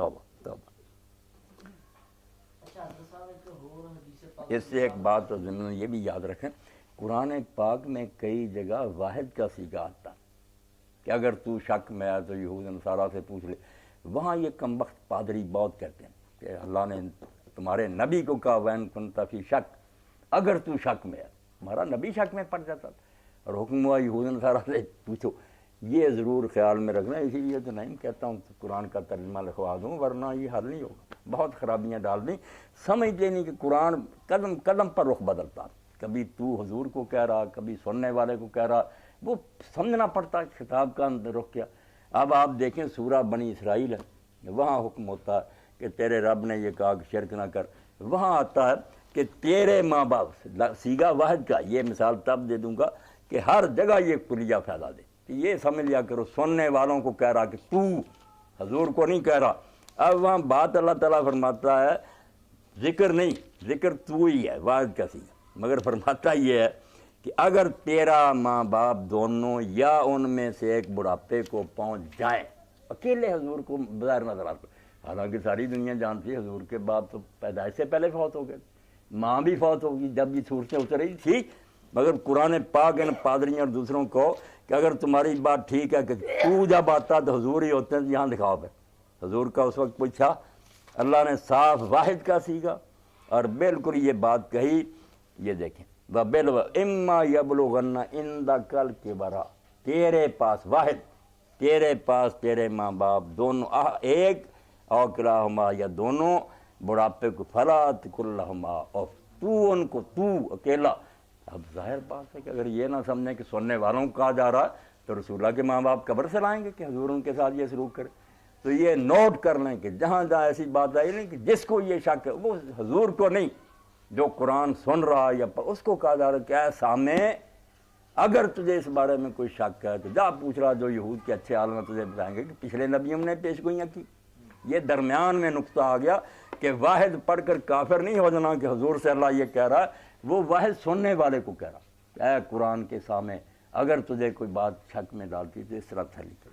توبہ توبہ۔ اس سے ایک بات تو ضمن یہ بھی یاد رکھیں، قرآن پاک میں کئی جگہ واحد کا صیغہ آتا کہ اگر تو شک میں ہے تو یہود نصارہ سے پوچھ لے۔ وہاں یہ کمبخت پادری بہت کہتے ہیں کہ اللہ نے تمہارے نبی کو کہا وین کنت فی شک، اگر تو شک میں ہے۔ ہمارا نبی شک میں پڑ جاتا تھا اور حکم ہوا یہود نصارہ سے پوچھو۔ یہ ضرور خیال میں رکھنا، اسی لیے تو نہیں کہتا ہوں قرآن کا ترجمہ لکھوا دوں، ورنہ یہ حل نہیں ہوگا۔ بہت خرابیاں ڈال دیں، سمجھتے نہیں کہ قرآن قدم قدم پر رخ بدلتا، کبھی تو حضور کو کہہ رہا، کبھی سننے والے کو کہہ رہا، وہ سمجھنا پڑتا ہے خطاب کا رخ کیا۔ اب آپ دیکھیں سورہ بنی اسرائیل ہے، وہاں حکم ہوتا ہے کہ تیرے رب نے یہ کہا کہ شرک نہ کر، وہاں آتا ہے کہ تیرے ماں باپ، صیغہ واحد کا۔ یہ مثال تب دے دوں گا کہ ہر جگہ یہ کلیہ پھیلا دے، یہ سمجھ لیا کرو سننے والوں کو کہہ رہا کہ تو، حضور کو نہیں کہہ رہا۔ اب وہاں بات اللہ تعالیٰ فرماتا ہے ذکر نہیں، ذکر تو ہی ہے واحد کا صیغہ، مگر فرماتا یہ ہے کہ اگر تیرا ماں باپ دونوں یا ان میں سے ایک بڑھاپے کو پہنچ جائیں، اکیلے حضور کو بظاہر نظر آتا، حالانکہ ساری دنیا جانتی ہے حضور کے باپ تو پیدائش سے پہلے فوت ہو گئے، ماں بھی فوت ہوگی جب یہ صورتیں اتر رہی تھی، مگر قرآن پاک ان پادریوں اور دوسروں کو کہ اگر تمہاری بات ٹھیک ہے کہ تو جب آتا تو حضور ہی ہوتے ہیں، یہاں دکھاؤ پہ حضور کا اس وقت پوچھا، اللہ نے صاف واحد کا صیغہ اور بالکل یہ بات کہی۔ یہ دیکھیں اما یبلغن عندک الکبر، تیرے پاس واحد، تیرے پاس تیرے ماں باپ دونوں ایک، او کلاہما یا دونوں بڑھاپے کو، فلا تقل لہما، اور تو ان کو، تو اکیلا۔ اب ظاہر بات ہے کہ اگر یہ نہ سمجھیں کہ سننے والوں کو کہا جا رہا ہے تو رسول اللہ کے ماں باپ قبر سے لائیں گے کہ حضور ان کے ساتھ یہ سلوک کرے؟ تو یہ نوٹ کر لیں کہ جہاں جہاں ایسی بات آئی نہیں کہ جس کو یہ شک ہے، وہ حضور کو نہیں، جو قرآن سن رہا یا اس کو کہا جا رہا کہ اے سامع، اگر تجھے اس بارے میں کوئی شک ہے تو جا پوچھ رہا، جو یہود کے اچھے عالم تجھے بتائیں گے کہ پچھلے نبیوں نے پیش گوئیاں کی۔ یہ درمیان میں نقطہ آ گیا کہ واحد پڑھ کر کافر نہیں ہو جانا کہ حضور سے اللہ یہ کہہ رہا ہے، وہ واحد سننے والے کو کہہ رہا، اے قرآن کے سامع، اگر تجھے کوئی بات شک میں ڈالتی تو اس طرح تھلی کر۔